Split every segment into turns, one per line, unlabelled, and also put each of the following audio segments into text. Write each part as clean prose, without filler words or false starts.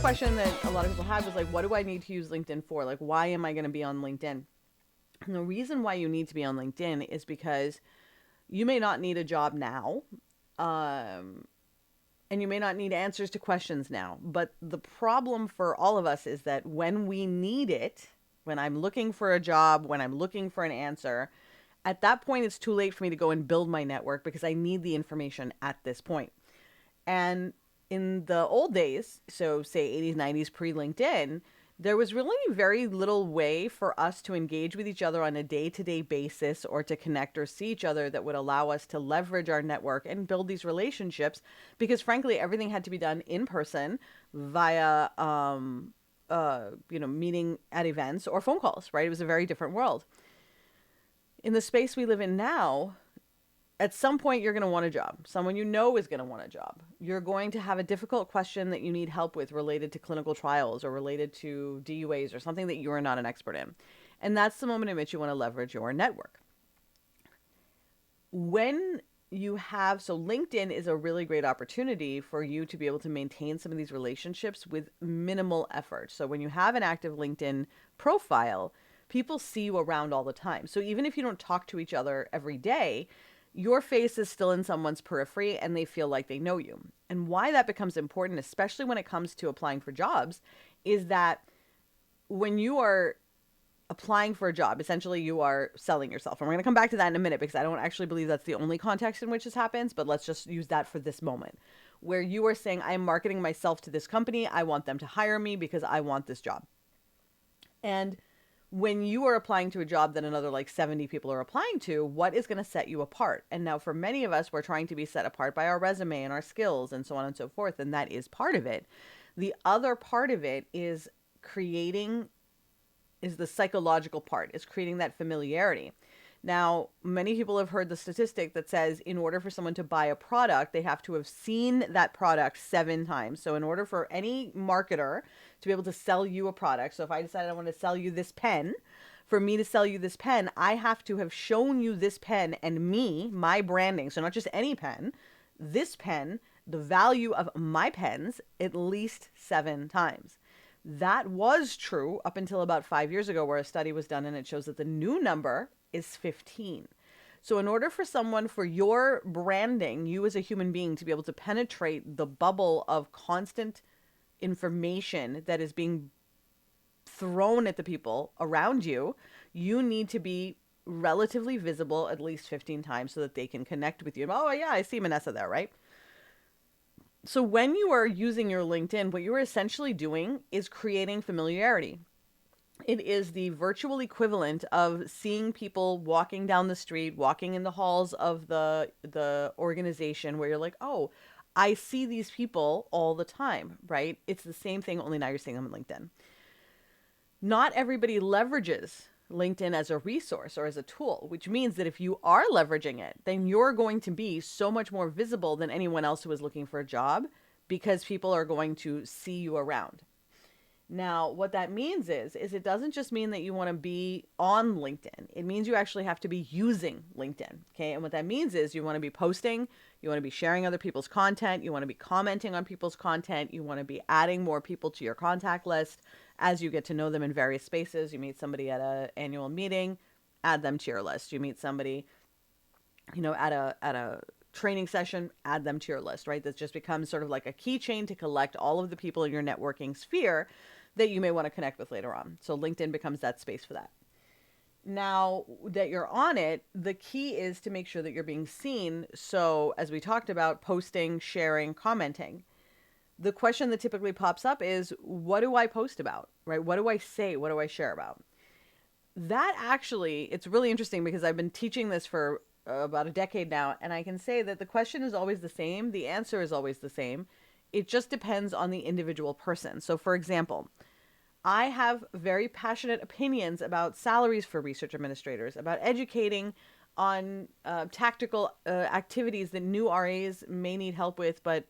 question that a lot of people had was like, what do I need to use LinkedIn for? Like, why am I going to be on LinkedIn? And the reason why you need to be on LinkedIn is because you may not need a job now. Um, and you may not need answers to questions now. But the problem for all of us is that when we need it, when I'm looking for a job, when I'm looking for an answer, at that point, it's too late for me to go and build my network because I need the information at this point. And in the old days, so say 80s, 90s, pre LinkedIn, there was really very little way for us to engage with each other on a day to day basis or to connect or see each other that would allow us to leverage our network and build these relationships because, frankly, everything had to be done in person via, meeting at events or phone calls, right? It was a very different world. In the space we live in now, at some point you're going to want a job. Someone you know is going to want a job. You're going to have a difficult question that you need help with related to clinical trials or related to DUAs or something that you are not an expert in. And that's the moment in which you want to leverage your network. When you have, so LinkedIn is a really great opportunity for you to be able to maintain some of these relationships with minimal effort. So when you have an active LinkedIn profile, people see you around all the time. So even if you don't talk to each other every day, your face is still in someone's periphery and they feel like they know you. And why that becomes important, especially when it comes to applying for jobs, is that when you are applying for a job, essentially you are selling yourself. And we're going to come back to that in a minute because I don't actually believe that's the only context in which this happens, but let's just use that for this moment. Where you are saying, I'm marketing myself to this company, I want them to hire me because I want this job. And when you are applying to a job that another like 70 people are applying to, what is going to set you apart? And now for many of us, we're trying to be set apart by our resume and our skills and so on and so forth. And that is part of it. The other part of it is the psychological part, is creating that familiarity. Now, many people have heard the statistic that says in order for someone to buy a product, they have to have seen that product 7 times. So in order for any marketer to be able to sell you a product, so if I decided I want to sell you this pen, for me to sell you this pen, I have to have shown you this pen and my branding. So not just any pen, this pen, the value of my pens at least 7 times. That was true up until about 5 years ago, where a study was done and it shows that the new number is 15. So in order for your branding, you as a human being, to be able to penetrate the bubble of constant information that is being thrown at the people around you, you need to be relatively visible at least 15 times so that they can connect with you. Oh yeah, I see Manessa there, right? So when you are using your LinkedIn, what you're essentially doing is creating familiarity. It is the virtual equivalent of seeing people walking down the street, walking in the halls of the organization, where you're like, oh, I see these people all the time, right? It's the same thing, only now you're seeing them on LinkedIn. Not everybody leverages LinkedIn as a resource or as a tool, which means that if you are leveraging it, then you're going to be so much more visible than anyone else who is looking for a job, because people are going to see you around. Now, what that means is it doesn't just mean that you want to be on LinkedIn. It means you actually have to be using LinkedIn. Okay. And what that means is you want to be posting, you want to be sharing other people's content, you want to be commenting on people's content, you want to be adding more people to your contact list as you get to know them in various spaces. You meet somebody at an annual meeting, add them to your list. You meet somebody, at a training session, add them to your list, right? That just becomes sort of like a keychain to collect all of the people in your networking sphere that you may want to connect with later on. So LinkedIn becomes that space for that. Now that you're on it, the key is to make sure that you're being seen. So as we talked about, posting, sharing, commenting, the question that typically pops up is, what do I post about, right? What do I say? What do I share about? That actually, it's really interesting because I've been teaching this for about a decade now, and I can say that the question is always the same. The answer is always the same. It just depends on the individual person. So for example, I have very passionate opinions about salaries for research administrators, about educating on tactical activities that new RAs may need help with, but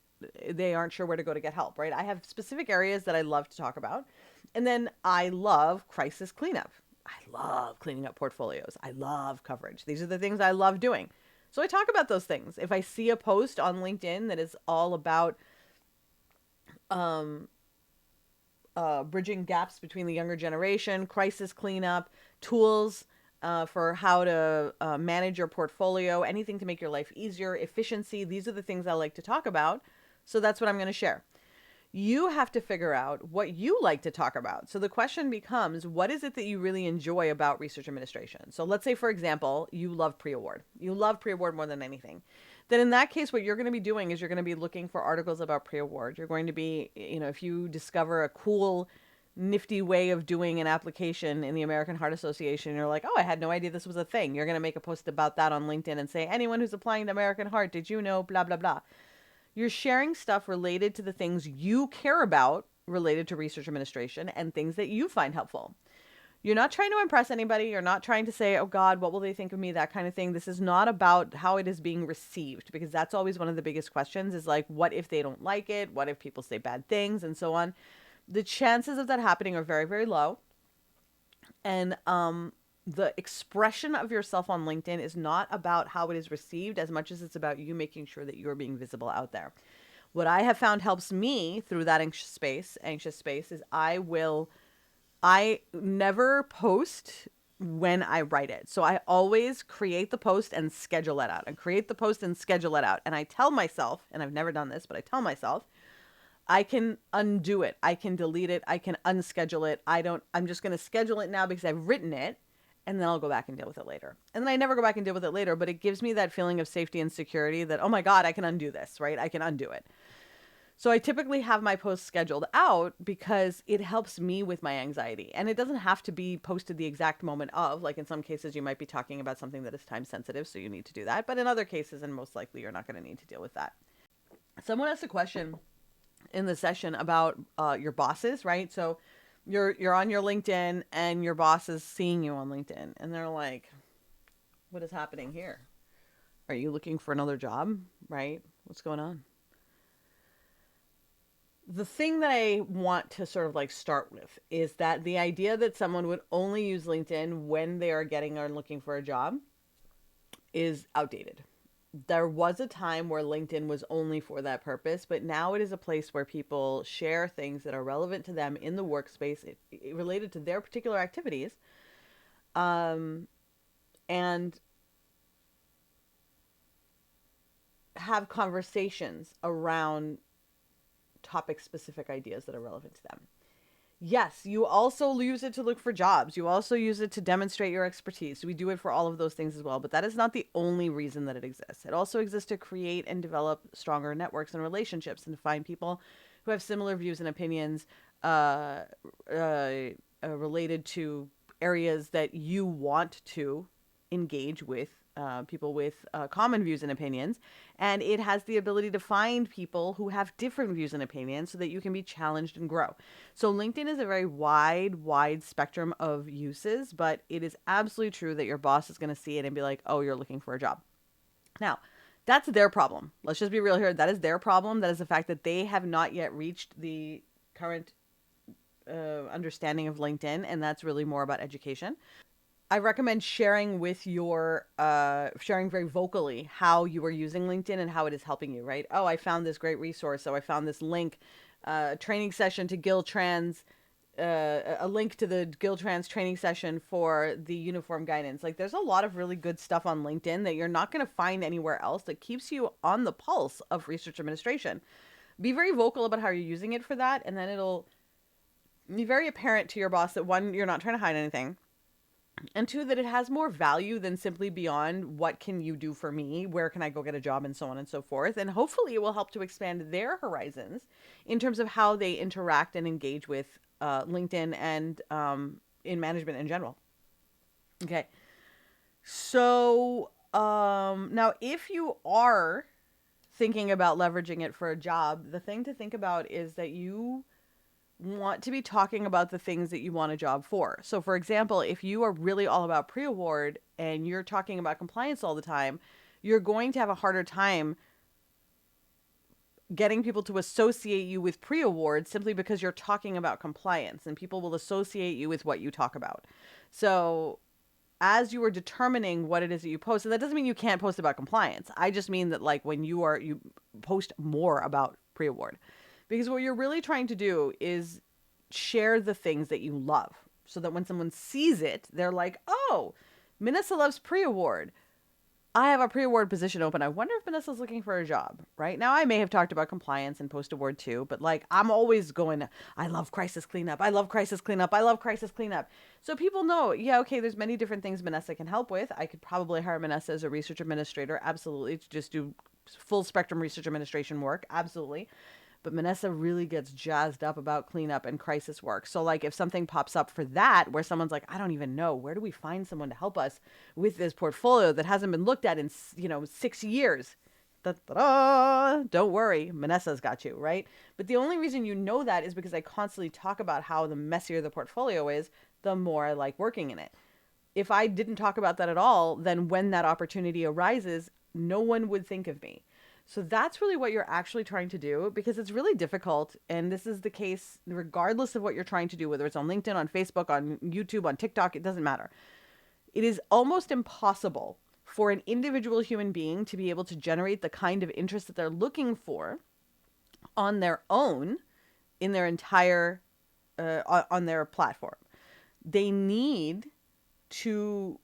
they aren't sure where to go to get help, right? I have specific areas that I love to talk about. And then I love crisis cleanup. I love cleaning up portfolios. I love coverage. These are the things I love doing. So I talk about those things. If I see a post on LinkedIn that is all about bridging gaps between the younger generation, crisis cleanup, tools for how to manage your portfolio, anything to make your life easier, efficiency. These are the things I like to talk about. So that's what I'm going to share. You have to figure out what you like to talk about. So the question becomes, what is it that you really enjoy about research administration? So let's say, for example, you love pre-award. You love pre-award more than anything. Then in that case, what you're going to be doing is you're going to be looking for articles about pre-award. You're going to be, if you discover a cool, nifty way of doing an application in the American Heart Association, you're like, oh, I had no idea this was a thing. You're going to make a post about that on LinkedIn and say, anyone who's applying to American Heart, did you know, blah, blah, blah. You're sharing stuff related to the things you care about related to research administration and things that you find helpful. You're not trying to impress anybody. You're not trying to say, oh God, what will they think of me? That kind of thing. This is not about how it is being received, because that's always one of the biggest questions is like, what if they don't like it? What if people say bad things and so on? The chances of that happening are very, very low. And the expression of yourself on LinkedIn is not about how it is received as much as it's about you making sure that you're being visible out there. What I have found helps me through that anxious space is I never post when I write it. So I always create the post and schedule it out, and create the post and schedule it out. And I tell myself, and I've never done this, but I tell myself, I can undo it. I can delete it. I can unschedule it. I'm just going to schedule it now because I've written it, and then I'll go back and deal with it later. And then I never go back and deal with it later, but it gives me that feeling of safety and security that, oh my God, I can undo this, right? I can undo it. So I typically have my posts scheduled out because it helps me with my anxiety. And it doesn't have to be posted the exact moment of, like in some cases you might be talking about something that is time sensitive, so you need to do that. But in other cases, and most likely you're not going to need to deal with that. Someone asked a question in the session about your bosses, right? So you're on your LinkedIn and your boss is seeing you on LinkedIn and they're like, what is happening here? Are you looking for another job, right? What's going on? The thing that I want to sort of like start with is that the idea that someone would only use LinkedIn when they are getting or looking for a job is outdated. There was a time where LinkedIn was only for that purpose, but now it is a place where people share things that are relevant to them in the workspace, related to their particular activities, and have conversations around topic-specific ideas that are relevant to them. Yes, you also use it to look for jobs. You also use it to demonstrate your expertise. We do it for all of those things as well, but that is not the only reason that it exists. It also exists to create and develop stronger networks and relationships and to find people who have similar views and opinions related to areas that you want to engage with, people with common views and opinions. And it has the ability to find people who have different views and opinions so that you can be challenged and grow. So LinkedIn is a very wide spectrum of uses, but it is absolutely true that your boss is going to see it and be like, oh, you're looking for a job. Now, that's their problem. Let's just be real here. That is their problem. That is the fact that they have not yet reached the current understanding of LinkedIn, and that's really more about education. I recommend sharing with your, sharing very vocally how you are using LinkedIn and how it is helping you, right? Oh, I found this great resource. So I found this link, training session to GilTrans, a link to the GilTrans training session for the uniform guidance. Like there's a lot of really good stuff on LinkedIn that you're not going to find anywhere else that keeps you on the pulse of research administration. Be very vocal about how you're using it for that. And then it'll be very apparent to your boss that one, you're not trying to hide anything. And two, that it has more value than simply beyond what can you do for me? Where can I go get a job and so on and so forth? And hopefully it will help to expand their horizons in terms of how they interact and engage with LinkedIn and in management in general. Okay. So now if you are thinking about leveraging it for a job, the thing to think about is that you want to be talking about the things that you want a job for. So for example, if you are really all about pre-award and you're talking about compliance all the time, you're going to have a harder time getting people to associate you with pre-award simply because you're talking about compliance, and people will associate you with what you talk about. So as you are determining what it is that you post, and that doesn't mean you can't post about compliance. I just mean that like when you post more about pre-award. Because what you're really trying to do is share the things that you love so that when someone sees it, they're like, oh, Manessa loves pre-award. I have a pre-award position open. I wonder if Manessa's looking for a job, right? Now, I may have talked about compliance and post-award too, but like I'm always going, I love crisis cleanup. I love crisis cleanup. I love crisis cleanup. So people know, yeah, okay, there's many different things Manessa can help with. I could probably hire Manessa as a research administrator, absolutely, to just do full spectrum research administration work, absolutely. But Manessa really gets jazzed up about cleanup and crisis work. So like if something pops up for that, where someone's like, I don't even know, where do we find someone to help us with this portfolio that hasn't been looked at in, 6 years? Da-da-da. Don't worry, Manessa's got you, right? But the only reason you know that is because I constantly talk about how the messier the portfolio is, the more I like working in it. If I didn't talk about that at all, then when that opportunity arises, no one would think of me. So that's really what you're actually trying to do, because it's really difficult. And this is the case regardless of what you're trying to do, whether it's on LinkedIn, on Facebook, on YouTube, on TikTok, it doesn't matter. It is almost impossible for an individual human being to be able to generate the kind of interest that they're looking for on their own in their entire, on their platform. They need to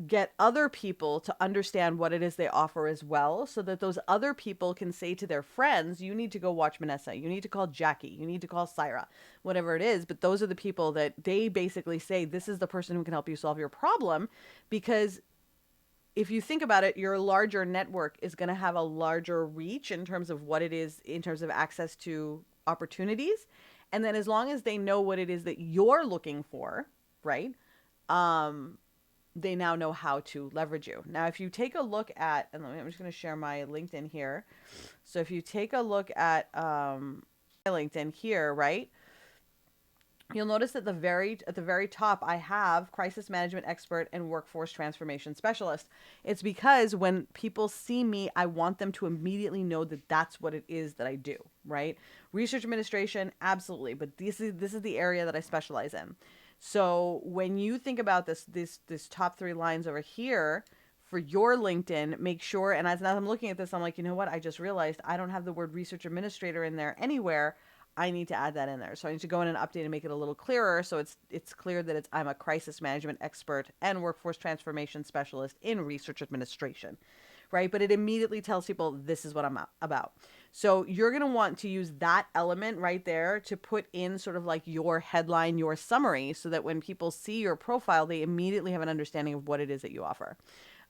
get other people to understand what it is they offer as well, so that those other people can say to their friends, you need to go watch Manessa, you need to call Jackie, you need to call Syra, whatever it is. But those are the people that they basically say, this is the person who can help you solve your problem. Because if you think about it, your larger network is going to have a larger reach in terms of what it is, in terms of access to opportunities. And then as long as they know what it is that you're looking for, right? They now know how to leverage you. Now, if you take a look at, and I'm just going to share my LinkedIn here. So if you take a look at my LinkedIn here, right, you'll notice at the very top, I have crisis management expert and workforce transformation specialist. It's because when people see me, I want them to immediately know that that's what it is that I do, right? Research administration, absolutely, but this is the area that I specialize in. So when you think about this top 3 lines over here for your LinkedIn, make sure, and as I'm looking at this, I'm like, you know what? I just realized I don't have the word research administrator in there anywhere. I need to add that in there. So I need to go in and update and make it a little clearer. So it's clear that I'm a crisis management expert and workforce transformation specialist in research administration, right? But it immediately tells people this is what I'm about. So you're going to want to use that element right there to put in sort of like your headline, your summary, so that when people see your profile, they immediately have an understanding of what it is that you offer,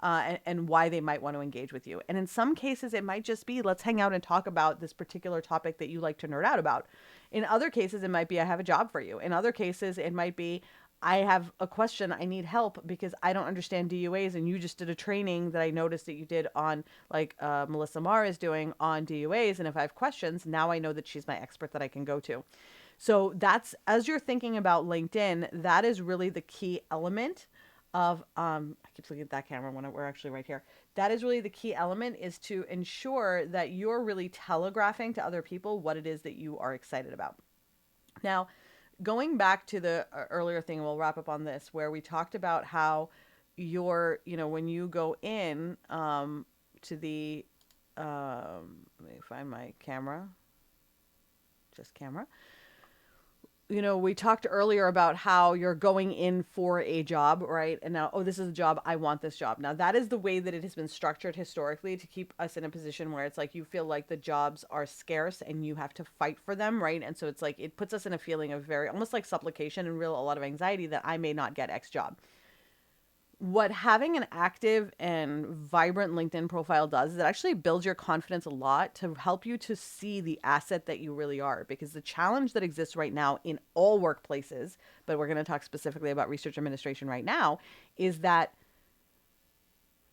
and why they might want to engage with you. And in some cases, it might just be, let's hang out and talk about this particular topic that you like to nerd out about. In other cases, it might be, I have a job for you. In other cases, it might be, I have a question, I need help because I don't understand DUAs, and you just did a training that I noticed that you did on, like Melissa Marr is doing on DUAs, and if I have questions, now I know that she's my expert that I can go to. So that's, as you're thinking about LinkedIn, that is really the key element of, I keep looking at that camera when we're actually right here. That is really the key element, is to ensure that you're really telegraphing to other people what it is that you are excited about. Now, going back to the earlier thing, we'll wrap up on this, where we talked about how when you go in to the, let me find my camera, just camera. We talked earlier about how you're going in for a job, right? And now, this is a job, I want this job. Now, that is the way that it has been structured historically to keep us in a position where it's like you feel like the jobs are scarce and you have to fight for them, right? And so it's like it puts us in a feeling of very, almost like supplication and a lot of anxiety that I may not get X job. What having an active and vibrant LinkedIn profile does is it actually builds your confidence a lot to help you to see the asset that you really are. Because the challenge that exists right now in all workplaces, but we're going to talk specifically about research administration right now, is that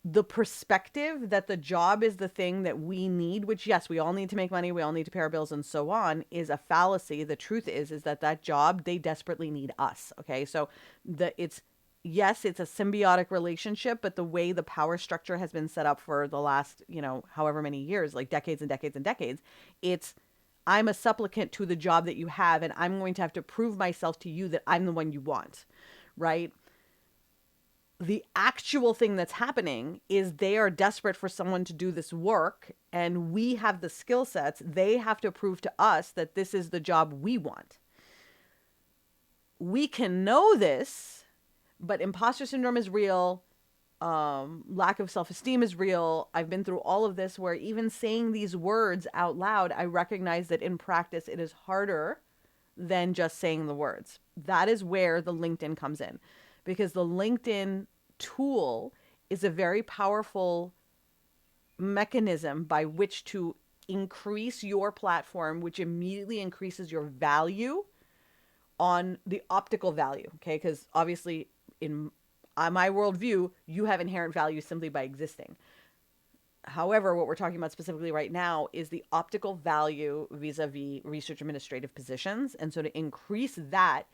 the perspective that the job is the thing that we need, which yes, we all need to make money, we all need to pay our bills and so on, is a fallacy. The truth is that job, they desperately need us. Okay. So yes, it's a symbiotic relationship, but the way the power structure has been set up for the last, however many years, like decades and decades and decades, it's, I'm a supplicant to the job that you have, and I'm going to have to prove myself to you that I'm the one you want, right? The actual thing that's happening is they are desperate for someone to do this work, and we have the skill sets. They have to prove to us that this is the job we want. we can know this, but imposter syndrome is real. Lack of self-esteem is real. I've been through all of this where even saying these words out loud, I recognize that in practice it is harder than just saying the words. That is where the LinkedIn comes in, because the LinkedIn tool is a very powerful mechanism by which to increase your platform, which immediately increases your value on the optical value. Okay. Because obviously, in my worldview, you have inherent value simply by existing. However, what we're talking about specifically right now is the optical value vis-a-vis research administrative positions. And so to increase that,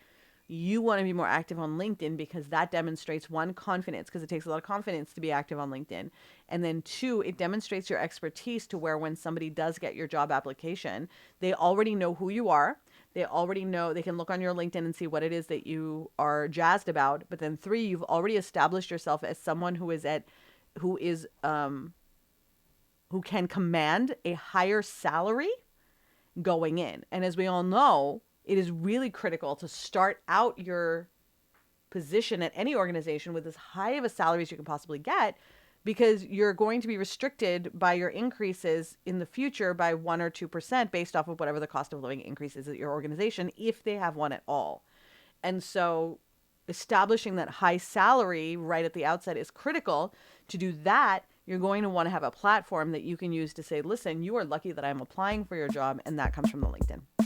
you want to be more active on LinkedIn, because that demonstrates, one, confidence, because it takes a lot of confidence to be active on LinkedIn. And then two, it demonstrates your expertise to where when somebody does get your job application, they already know who you are. They already know, they can look on your LinkedIn and see what it is that you are jazzed about. But then three, you've already established yourself as someone who can command a higher salary going in. And as we all know, it is really critical to start out your position at any organization with as high of a salary as you can possibly get, because you're going to be restricted by your increases in the future by 1 or 2% based off of whatever the cost of living increases at your organization, if they have one at all. And so establishing that high salary right at the outset is critical. To do that, you're going to want to have a platform that you can use to say, listen, you are lucky that I'm applying for your job, and that comes from the LinkedIn.